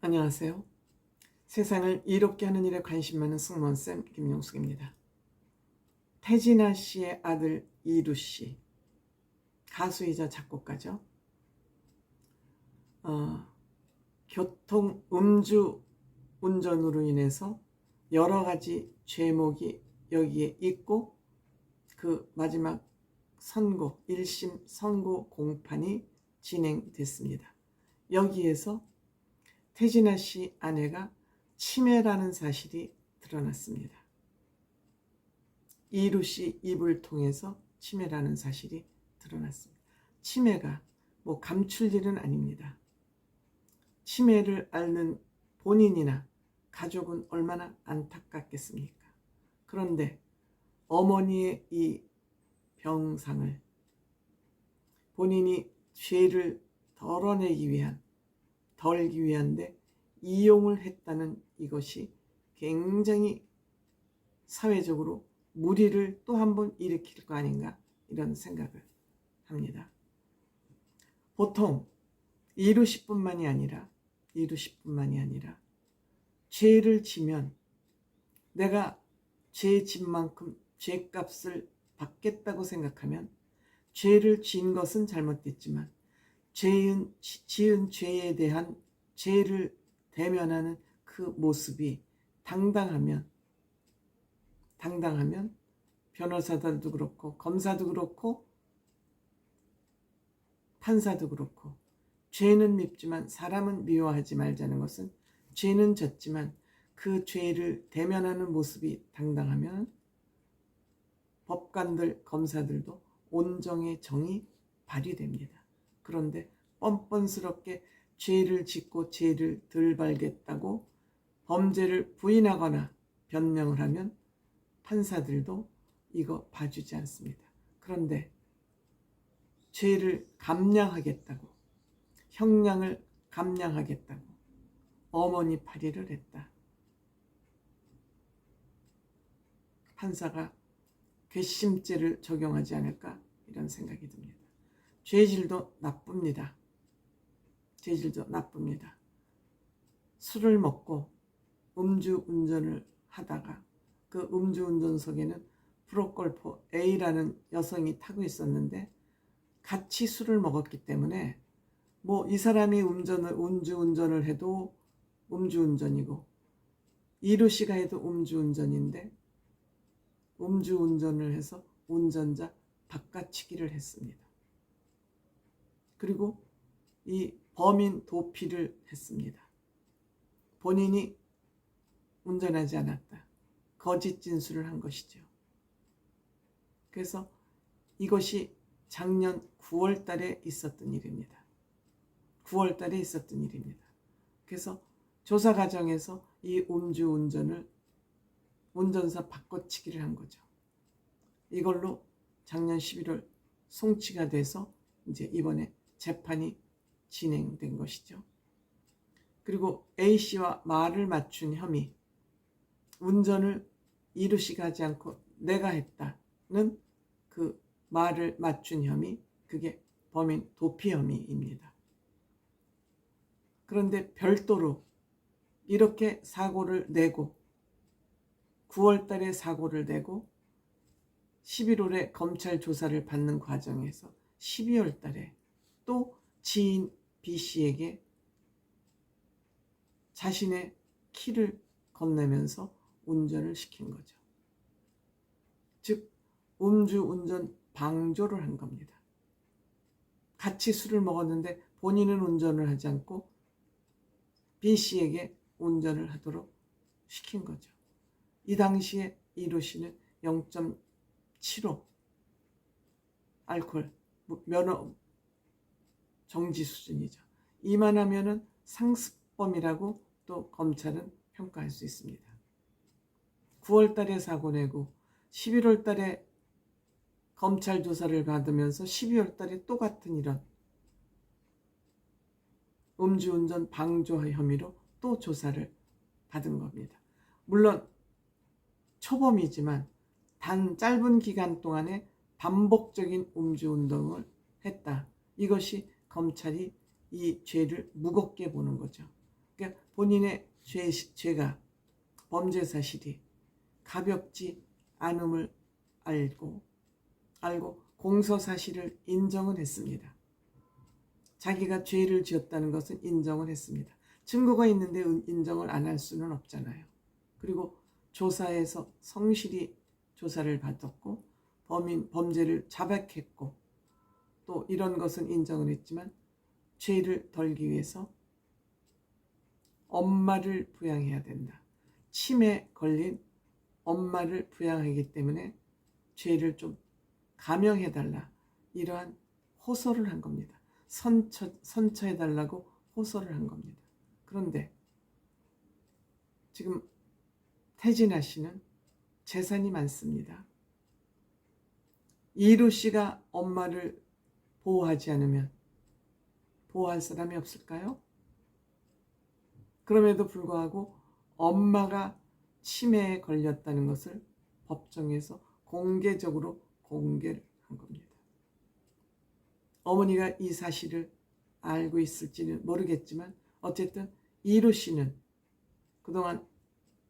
안녕하세요. 세상을 이롭게 하는 일에 관심 많은 승무원쌤 김용숙입니다. 태진아 씨의 아들 이루 씨, 가수이자 작곡가죠. 교통 음주 운전으로 인해서 여러 가지 죄목이 여기에 있고 그 마지막 선고, 1심 선고 공판이 진행됐습니다. 여기에서 태진아 씨 아내가 치매라는 사실이 드러났습니다. 이루 씨 입을 통해서 치매라는 사실이 드러났습니다. 치매가 뭐 감출 일은 아닙니다. 치매를 앓는 본인이나 가족은 얼마나 안타깝겠습니까? 그런데 어머니의 이 병상을 본인이 죄를 덜기 위한데 이용을 했다는 이것이 굉장히 사회적으로 물의를 또 한 번 일으킬 거 아닌가 이런 생각을 합니다. 보통 이루 씨뿐만이 아니라 죄를 지면 내가 죄 진 만큼 죄값을 받겠다고 생각하면 죄를 지은 것은 잘못됐지만 지은 죄에 대한 죄를 대면하는 그 모습이 당당하면 변호사들도 그렇고 검사도 그렇고 판사도 그렇고 죄는 밉지만 사람은 미워하지 말자는 것은 죄는 졌지만 그 죄를 대면하는 모습이 당당하면 법관들, 검사들도 온정의 정이 발휘됩니다. 그런데 뻔뻔스럽게 죄를 짓고 죄를 덜 벌겠다고 범죄를 부인하거나 변명을 하면 판사들도 이거 봐주지 않습니다. 그런데 죄를 감량하겠다고, 형량을 감량하겠다고 어머니 발의를 했다. 판사가 괘씸죄를 적용하지 않을까 이런 생각이 듭니다. 죄질도 나쁩니다. 술을 먹고 음주운전을 하다가 그 음주운전석에는 프로골퍼 A라는 여성이 타고 있었는데 같이 술을 먹었기 때문에 뭐 이 사람이 음주운전을 해도 음주운전이고 이루 씨가 해도 음주운전인데 음주운전을 해서 운전자 바꿔치기를 했습니다. 그리고 이 범인 도피를 했습니다. 본인이 운전하지 않았다. 거짓 진술을 한 것이죠. 그래서 이것이 작년 9월 달에 있었던 일입니다. 그래서 조사 과정에서 이 음주운전을 운전사 바꿔치기를 한 거죠. 이걸로 작년 11월 송치가 돼서 이제 이번에 재판이 진행된 것이죠. 그리고 A씨와 말을 맞춘 혐의, 운전을 이루 씨가 하지 않고 내가 했다는 그 말을 맞춘 혐의, 그게 범인 도피 혐의입니다. 그런데 별도로 이렇게 사고를 내고 9월 달에 사고를 내고 11월에 검찰 조사를 받는 과정에서 12월 달에 또 지인 B씨에게 자신의 키를 건네면서 운전을 시킨 거죠. 즉 음주운전 방조를 한 겁니다. 같이 술을 먹었는데 본인은 운전을 하지 않고 B씨에게 운전을 하도록 시킨 거죠. 이 당시에 이루 씨는 0.75 알코올 면허 정지 수준이죠. 이만하면은 상습범이라고 또 검찰은 평가할 수 있습니다. 9월 달에 사고 내고 11월 달에 검찰 조사를 받으면서 12월 달에 또 같은 이런 음주운전 방조 혐의로 또 조사를 받은 겁니다. 물론 초범이지만 단 짧은 기간 동안에 반복적인 음주운동을 했다. 이것이 검찰이 이 죄를 무겁게 보는 거죠. 그러니까 본인의 죄가 범죄 사실이 가볍지 않음을 알고 공소 사실을 인정을 했습니다. 자기가 죄를 지었다는 것은 인정을 했습니다. 증거가 있는데 인정을 안 할 수는 없잖아요. 그리고 조사에서 성실히 조사를 받았고 범죄를 자백했고 또 이런 것은 인정을 했지만 죄를 덜기 위해서 엄마를 부양해야 된다. 치매 걸린 엄마를 부양하기 때문에 죄를 좀 감형해달라. 이러한 호소를 한 겁니다. 선처해달라고 호소를 한 겁니다. 그런데 지금 태진아 씨는 재산이 많습니다. 이루 씨가 엄마를 보호하지 않으면 보호할 사람이 없을까요? 그럼에도 불구하고 엄마가 치매에 걸렸다는 것을 법정에서 공개적으로 공개를 한 겁니다. 어머니가 이 사실을 알고 있을지는 모르겠지만 어쨌든 이루 씨는 그동안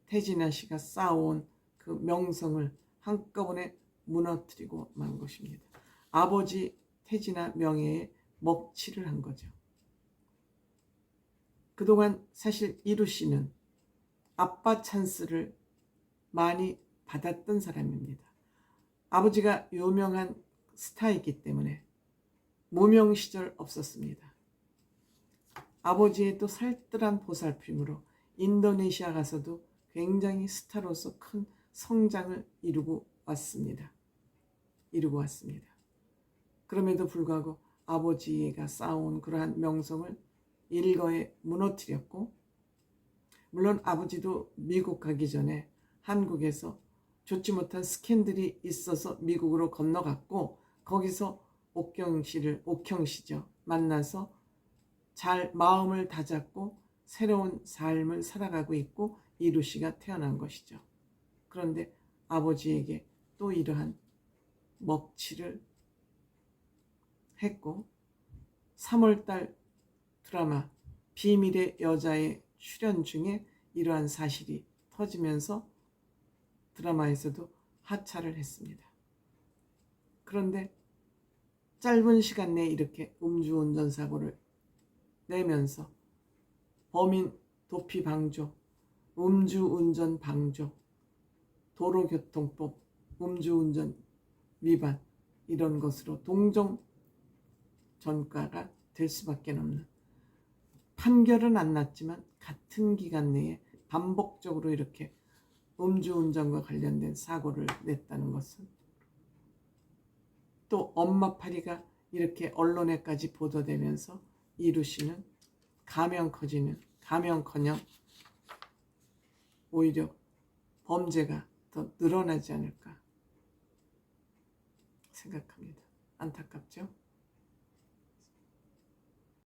태진아 씨가 쌓아온 그 명성을 한꺼번에 무너뜨리고 만 것입니다. 아버지 태진아 명예에 먹칠을 한 거죠. 그동안 사실 이루 씨는 아빠 찬스를 많이 받았던 사람입니다. 아버지가 유명한 스타이기 때문에 무명 시절 없었습니다. 아버지의 또 살뜰한 보살핌으로 인도네시아 가서도 굉장히 스타로서 큰 성장을 이루고 왔습니다. 그럼에도 불구하고 아버지가 쌓아온 그러한 명성을 일거에 무너뜨렸고, 물론 아버지도 미국 가기 전에 한국에서 좋지 못한 스캔들이 있어서 미국으로 건너갔고, 거기서 옥형씨죠. 만나서 잘 마음을 다잡고 새로운 삶을 살아가고 있고 이루 씨가 태어난 것이죠. 그런데 아버지에게 또 이러한 먹칠을 했고 3월달 드라마 비밀의 여자의 출연 중에 이러한 사실이 터지면서 드라마에서도 하차를 했습니다. 그런데 짧은 시간 내에 이렇게 음주운전 사고를 내면서 범인 도피 방조, 음주운전 방조, 도로교통법, 음주운전 위반 이런 것으로 동종 전과가 될 수밖에 없는, 판결은 안 났지만 같은 기간 내에 반복적으로 이렇게 음주운전과 관련된 사고를 냈다는 것은, 또 엄마 파리가 이렇게 언론에까지 보도되면서 이루 씨는 가명커녕 오히려 범죄가 더 늘어나지 않을까 생각합니다. 안타깝죠?